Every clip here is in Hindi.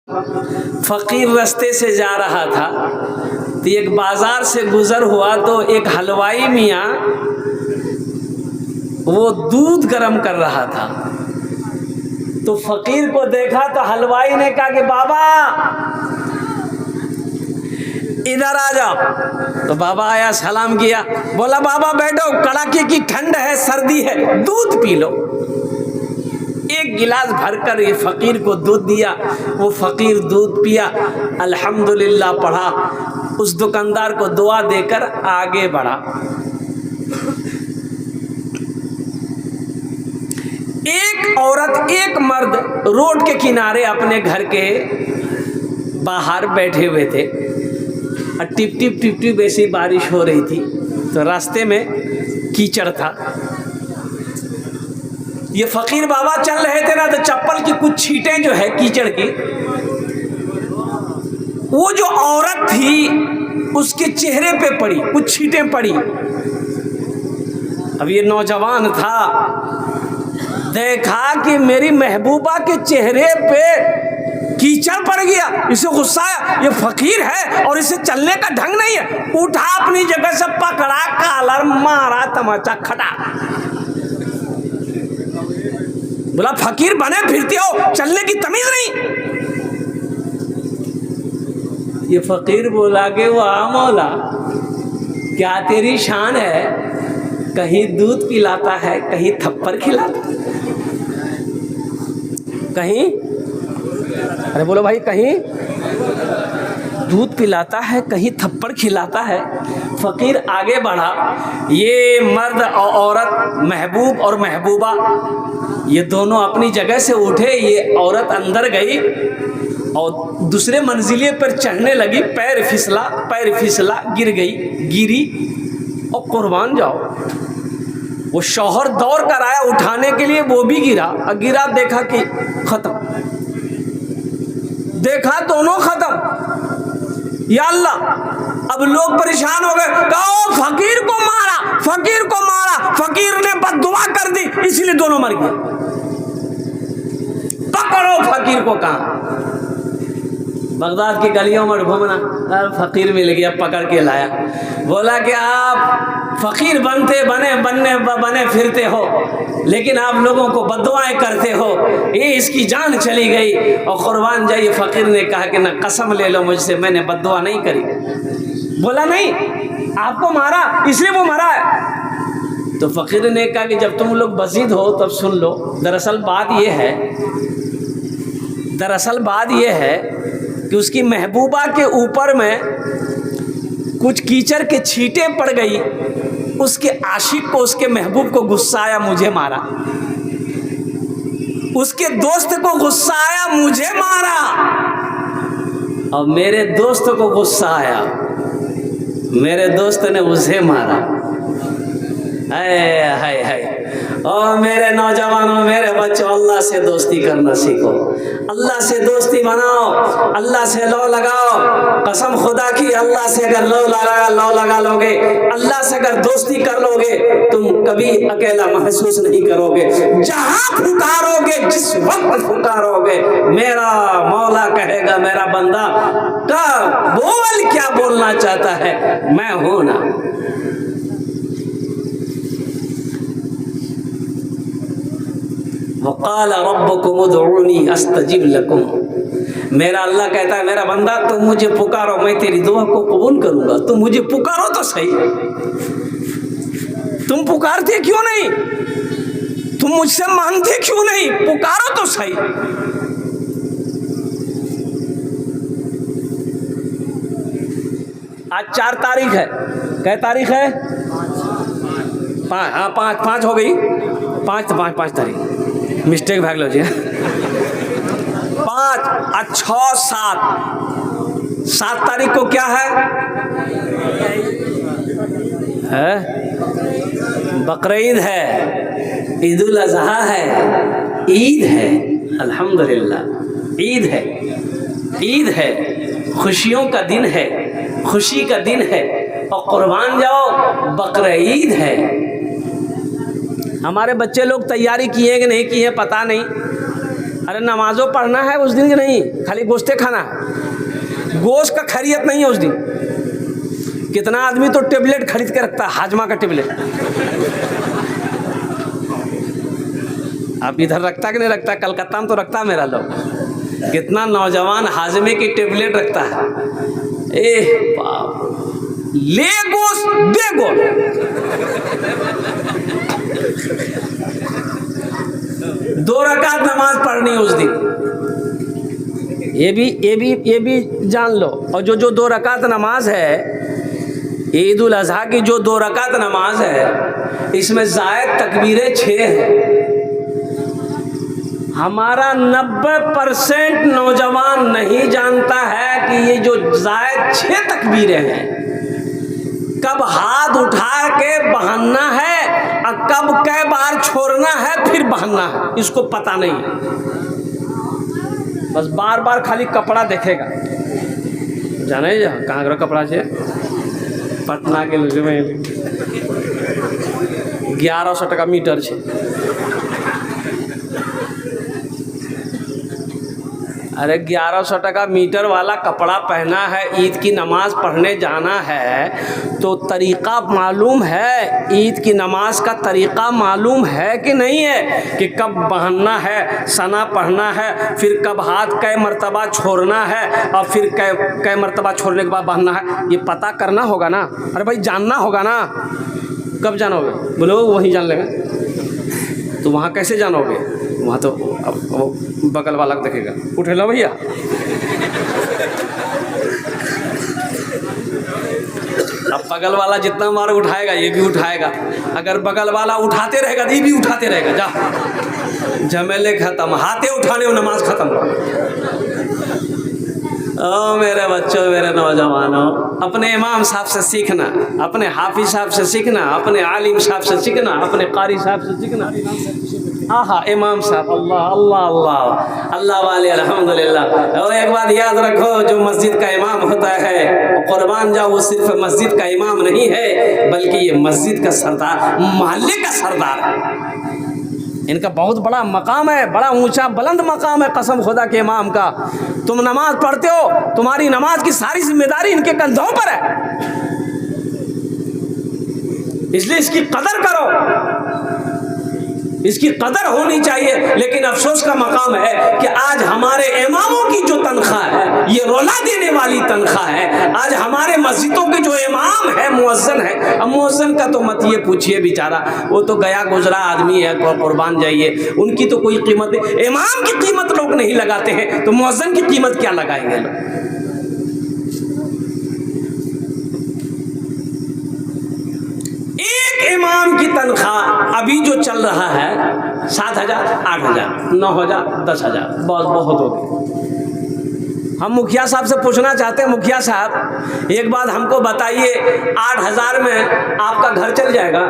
फकीर रास्ते से जा रहा था तो एक बाजार से गुजर हुआ तो एक हलवाई मियाँ वो दूध गर्म कर रहा था। तो फकीर को देखा तो हलवाई ने कहा कि बाबा इधर आ जाओ। तो बाबा आया, सलाम किया, बोला बाबा बैठो, कड़ाके की ठंड है, सर्दी है, दूध पी लो। एक गिलास भरकर ये फकीर को दूध दिया। वो फकीर दूध पिया, अल्हम्दुलिल्लाह पढ़ा, उस दुकानदार को दुआ देकर आगे बढ़ा। एक औरत एक मर्द रोड के किनारे अपने घर के बाहर बैठे हुए थे और टिप टिप टिप टिप ऐसी बारिश हो रही थी। तो रास्ते में कीचड़ था। ये फकीर बाबा चल रहे थे ना, तो चप्पल की कुछ छींटें जो है कीचड़ की, वो जो औरत थी उसके चेहरे पे पड़ी, कुछ छींटें पड़ी। अब ये नौजवान था, देखा कि मेरी महबूबा के चेहरे पे कीचड़ पड़ गया, इसे गुस्सा आया। ये फकीर है और इसे चलने का ढंग नहीं है। उठा, अपनी जगह से पकड़ा, कॉलर मारा, तमाचा खटा। बोला फकीर बने फिरते हो, चलने की तमीज नहीं। ये फकीर बोला कि वाह मौला, क्या तेरी शान है, कहीं दूध पिलाता है, कहीं थप्पड़ खिलाता है, कहीं, अरे बोलो भाई, कहीं दूध पिलाता है, कहीं थप्पड़ खिलाता है। फकीर आगे बढ़ा। ये मर्द और औरत, महबूब और महबूबा, ये दोनों अपनी जगह से उठे। ये औरत अंदर गई और दूसरे मंजिले पर चढ़ने लगी। पैर फिसला, गिर गई, गिरी और कुर्बान जाओ। वो शौहर दौड़ कर आया उठाने के लिए, वो भी गिरा और गिरा, देखा कि खत्म, देखा दोनों खत्म। या अल्लाह, अब लोग परेशान हो गए, कहो फकीर को मारा, फकीर को मारा, फकीर ने बद्दुआ कर दी इसलिए दोनों मर गए। पकड़ो फकीर को। कहाँ? बगदाद की गलियों में घूमना, फकीर मिल गया, पकड़ के लाया। बोला कि आप फकीर बने फिरते हो, लेकिन आप लोगों को बद्दुआएं करते हो, ये इसकी जान चली गई। और कुर्बान जाइए। फकीर ने कहा कि ना, कसम ले लो मुझसे, मैंने बद्दुआ नहीं करी। बोला नहीं, आपको मारा इसलिए वो मरा है। तो फकीर ने कहा कि जब तुम लोग बजीद हो तब सुन लो। दरअसल बात ये है कि उसकी महबूबा के ऊपर में कुछ कीचड़ के छींटें पड़ गई। उसके आशिक को, उसके महबूब को गुस्सा आया, मुझे मारा। उसके दोस्त को गुस्सा आया, मुझे मारा। और मेरे दोस्त को गुस्सा आया, मेरे दोस्त ने उसे मारा। हाय हाय हाय। और मेरे नौजवानों, मेरे बच्चों, अल्लाह से दोस्ती करना सीखो, अल्लाह से दोस्ती बनाओ, अल्लाह से लो लगाओ। कसम खुदा की, अल्लाह से अगर लो लगा लोगे, अल्लाह से अगर दोस्ती कर लोगे, तुम कभी अकेला महसूस नहीं करोगे। जहां पुकारोगे, जिस वक्त पुकारोगे, मेरा मौला कहेगा, मेरा बंदा का बोल क्या बोलना चाहता है, मैं हूं ना। वक़ाल रब्बुकुम उदऊनी अस्तजिब लकुम। मेरा अल्लाह कहता है, मेरा बंदा तुम मुझे पुकारो, मैं तेरी दुआ को कबूल करूंगा। तुम मुझे पुकारो तो सही। तुम पुकारते क्यों नहीं? तुम मुझसे मांगते क्यों नहीं? पुकारो तो सही। आज 4 तारीख है। क्या तारीख है? 5 हो गई। 5 तारीख, मिस्टेक भाग लो जी। 5, 6, 7 तारीख को क्या है? बकरीद है, ईद उल अज़हा है, ईद है। अल्हम्दुलिल्लाह, ईद है, खुशियों का दिन है, खुशी का दिन है। और कुर्बान जाओ, बकरीद है। हमारे बच्चे लोग तैयारी किए कि नहीं किए पता नहीं, अरे नमाजों पढ़ना है उस दिन की नहीं, खाली गोश्ते खाना है, गोश्त का खैरियत नहीं है उस दिन। कितना आदमी तो टेबलेट खरीद के रखता है, हाजमा का टेबलेट। आप इधर रखता कि नहीं रखता? कलकत्ता में तो रखता है मेरा लोग। कितना नौजवान हाजमे की टेबलेट रखता है। ए बाप, ले गोश्त दे गोश्त। दो रकात नमाज पढ़नी उस दिन, ये भी जान लो। और जो दो रकात नमाज है, ईद उल अजहा की जो 2 रकात नमाज है, इसमें जायद तकबीरें 6 हैं। हमारा 90% नौजवान नहीं जानता है कि ये जो जायद 6 तकबीरें हैं, कब हाथ उठा के बहाना है और कब कै बार छोड़ना है फिर बहाना है, इसको पता नहीं। बस बार बार खाली कपड़ा देखेगा, जाने जा कहाँ का कपड़ा है, पटना के में 1100 टका मीटर है। अरे 1100 टका मीटर वाला कपड़ा पहना है, ईद की नमाज पढ़ने जाना है, तो तरीक़ा मालूम है? ईद की नमाज का तरीक़ा मालूम है कि नहीं है? कि कब बहनना है, सना पढ़ना है, फिर कब हाथ कै मरतबा छोड़ना है, और फिर कै मरतबा छोड़ने के बाद बहनना है, ये पता करना होगा ना। अरे भाई जानना होगा ना। कब जानोगे? बोलो वहीं जान लेंगे। तो वहाँ कैसे जानोगे? वहाँ तो अब बगल वाला देखेगा, उठे लो भैया। अब बगल वाला जितना मार उठाएगा ये भी उठाएगा, अगर बगल वाला उठाते रहेगा तो ये भी उठाते रहेगा। जा झमेले खत्म, हाथे उठाने में नमाज खत्म। ओ मेरे बच्चों, मेरे नौजवानों, अपने इमाम साहब से सीखना, अपने हाफिज साहब से सीखना, अपने आलिम साहब से सीखना, अपने कारी साहब से सीखना। आहा, इमाम साहब, अल्लाह अल्लाह अल्लाह अल्लाह वाले, अल्हम्दुलिल्लाह। और एक बात याद रखो, जो मस्जिद का इमाम होता है, कुर्बान जाओ, वो सिर्फ मस्जिद का इमाम नहीं है, बल्कि ये मस्जिद का सरदार, मोहल्ले का सरदार है। इनका बहुत बड़ा मकाम है, बड़ा ऊंचा बुलंद मकाम है कसम खुदा के इमाम का। तुम नमाज पढ़ते हो, तुम्हारी नमाज की सारी जिम्मेदारी इनके कंधों पर है, इसलिए इसकी कदर करो, इसकी कदर होनी चाहिए। लेकिन अफसोस का मकाम है कि आज हमारे इमामों की जो तनख्वाह है, ये रोला देने वाली तनख्वाह है। आज हमारे मस्जिदों के जो इमाम है, मुअज्जिन है, अब मुअज्जिन का तो मत ये पूछिए, बेचारा वो तो गया गुजरा आदमी है, कुर्बान जाइए, उनकी तो कोई कीमत नहीं। इमाम की कीमत लोग नहीं लगाते हैं, तो मुअज्जिन की कीमत क्या लगाएंगे लोग? एक इमाम की तनख्वाह अभी जो चल रहा है 7,000, 8,000, 9,000, 10,000, बहुत हो गए। हम मुखिया साहब से पूछना चाहते हैं, मुखिया साहब एक बात हमको बताइए, 8,000 में आपका घर चल जाएगा?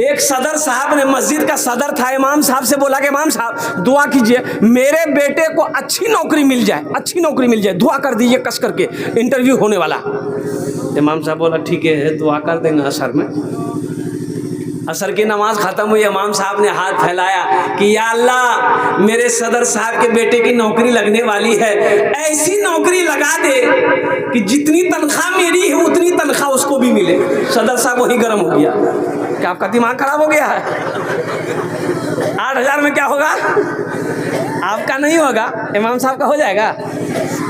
एक सदर साहब ने, मस्जिद का सदर था, इमाम साहब से बोला कि इमाम साहब दुआ कीजिए, मेरे बेटे को अच्छी नौकरी मिल जाए, अच्छी नौकरी मिल जाए, दुआ कर दीजिए कस करके, इंटरव्यू होने वाला। इमाम साहब बोला ठीक है, दुआ कर देंगे। असर में, असर की नमाज ख़त्म हुई, इमाम साहब ने हाथ फैलाया कि या अल्लाह, मेरे सदर साहब के बेटे की नौकरी लगने वाली है, ऐसी नौकरी लगा दे कि जितनी तनख्वाह मेरी है उतनी तनख्वाह उसको भी मिले। सदर साहब वही गर्म हो गया। क्या आपका दिमाग खराब हो गया है? 8,000 में क्या होगा? आपका नहीं होगा, इमाम साहब का हो जाएगा।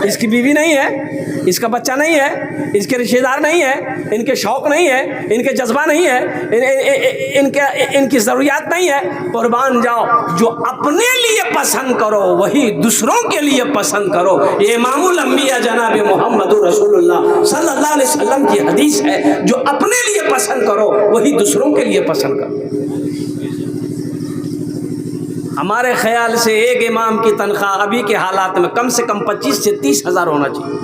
इसकी बीवी नहीं है, इसका बच्चा नहीं है, इसके रिश्तेदार नहीं है, इनके शौक नहीं है, इनके जज्बा नहीं है, इनकी ज़रूरियात नहीं है। कुर्बान जाओ, जो अपने लिए पसंद करो वही दूसरों के लिए पसंद करो। ये इमामुल अंबिया जनाब मोहम्मदुर रसूलुल्लाह सल्लल्लाहु अलैहि वसल्लम की हदीस है, जो अपने लिए पसंद करो वही दूसरों के लिए पसंद करो। हमारे ख्याल से एक इमाम की तनख्वाह अभी के हालात में कम से कम 25 से 30,000 होना चाहिए।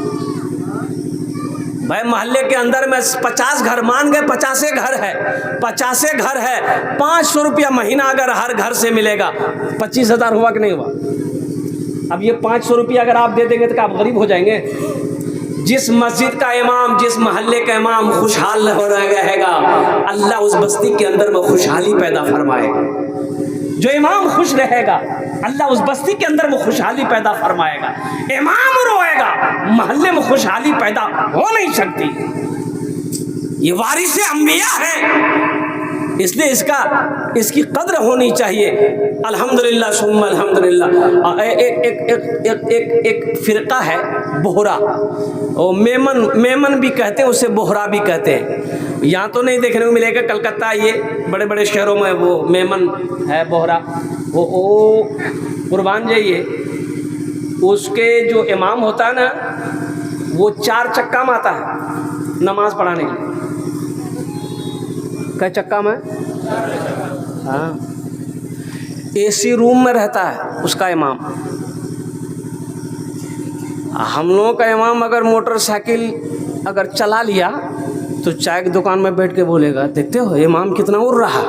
भाई मोहल्ले के अंदर में 50 घर मान गए, 50 घर है, 50 घर है, 500 रुपया महीना अगर हर घर से मिलेगा, 25,000 हुआ कि नहीं हुआ? अब ये 500 रुपया अगर आप दे देंगे तो क्या आप गरीब हो जाएंगे? जिस मस्जिद का इमाम, जिस मोहल्ले का इमाम खुशहाल हो रहेगा, अल्लाह उस बस्ती के अंदर में खुशहाली पैदा फरमाएगा। जो इमाम खुश रहेगा अल्लाह उस बस्ती के अंदर वो खुशहाली पैदा फरमाएगा। इमाम रोएगा मोहल्ले में खुशहाली पैदा हो नहीं सकती। ये वारिस अंबिया है, इसलिए इसकी कद्र होनी चाहिए। अल्हम्दुलिल्लाह सुम्मा अल्हम्दुलिल्लाह। एक फ़िरका है बोहरा, और मेमन भी कहते हैं, उसे बोहरा भी कहते हैं। यहाँ तो नहीं देखने को मिलेगा, कलकत्ता ये बड़े बड़े शहरों में वो मेमन है, बोहरा। वो कुर्बान जाइए, उसके जो इमाम होता है ना, वो 4 चक्का में आता है नमाज़ पढ़ाने के लिए। कै चक्का में? हाँ, एसी रूम में रहता है उसका इमाम। हम लोगों का इमाम अगर मोटरसाइकिल अगर चला लिया तो चाय की दुकान में बैठ के बोलेगा, देखते हो इमाम कितना उड़ रहा,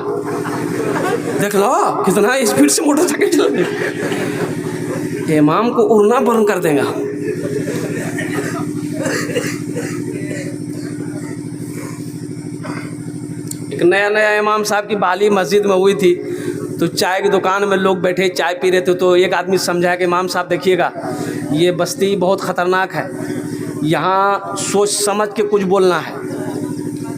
देख लो कितना स्पीड से मोटरसाइकिल चला रही। इमाम को उड़ना बंद कर देगा। एक नया इमाम साहब की बहाली मस्जिद में हुई थी, तो चाय की दुकान में लोग बैठे चाय पी रहे थे, तो एक आदमी समझाया कि इमाम साहब देखिएगा, ये बस्ती बहुत ख़तरनाक है, यहाँ सोच समझ के कुछ बोलना है,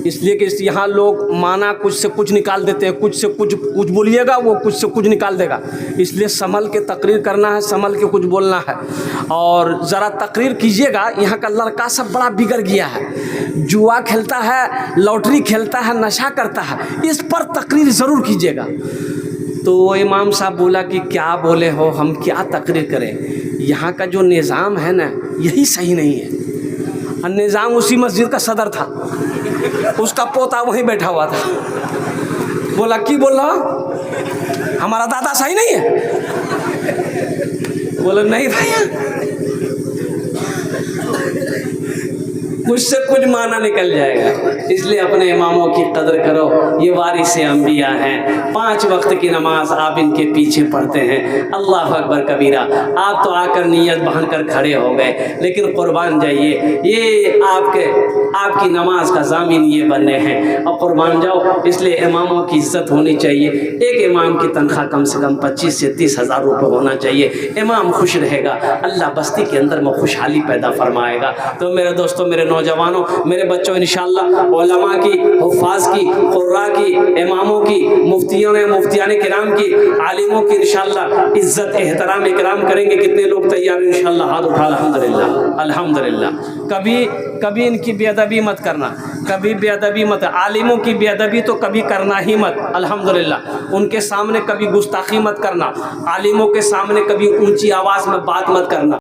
इसलिए कि यहाँ लोग माना कुछ से कुछ निकाल देते हैं, कुछ से कुछ बोलिएगा वो कुछ से कुछ निकाल देगा, इसलिए संभल के तकरीर करना है, संभल के कुछ बोलना है। और ज़रा तकरीर कीजिएगा, यहाँ का लड़का सब बड़ा बिगड़ गया है, जुआ खेलता है, लॉटरी खेलता है, नशा करता है, इस पर तकरीर ज़रूर कीजिएगा। तो वो इमाम साहब बोला कि क्या बोले हो, हम क्या तकरीर करें, यहाँ का जो निज़ाम है ना यही सही नहीं है। और निज़ाम उसी मस्जिद का सदर था, उसका पोता वहीं बैठा हुआ था। बोला कि बोल रहा हमारा दादा सही नहीं है? बोला नहीं भैया, कुछ से कुछ माना निकल जाएगा। इसलिए अपने इमामों की कदर करो, ये वारिस अंबिया हैं। 5 वक्त की नमाज आप इनके पीछे पढ़ते हैं, अल्लाह अकबर कबीरा। आप तो आकर नियत बहन कर खड़े हो गए, लेकिन कुर्बान जाइए, ये आपकी नमाज का ज़ामिन ये बने हैं, और कुर्बान जाओ। इसलिए इमामों की इज़्ज़त होनी चाहिए। एक इमाम की तनख्वाह कम से कम 25 से 30 हज़ार रुपये होना चाहिए। इमाम खुश रहेगा, अल्लाह बस्ती के अंदर में खुशहाली पैदा फरमाएगा। तो मेरे दोस्तों, मेरे नौजवानों, मेरे बच्चों, इंशाअल्लाह उलमा की, हुफ़ाज़ की, क़ुर्रा की, इमामों की, मुफ्तियान किराम की, आलिमों की इंशाअल्लाह इज़्ज़त एहतराम इकराम करेंगे। कितने लोग तैयार हैं? इंशाअल्लाह हाथ उठा। अल्हम्दुलिल्लाह अल्हम्दुलिल्लाह। कभी इनकी बेअदबी मत करना, कभी बेअदबी मत। आलिमों की बेअदबी तो कभी करना ही मत। अल्हम्दुलिल्लाह, उनके सामने कभी गुस्ताखी मत करना, आलिमों के सामने कभी ऊंची आवाज़ में बात मत करना।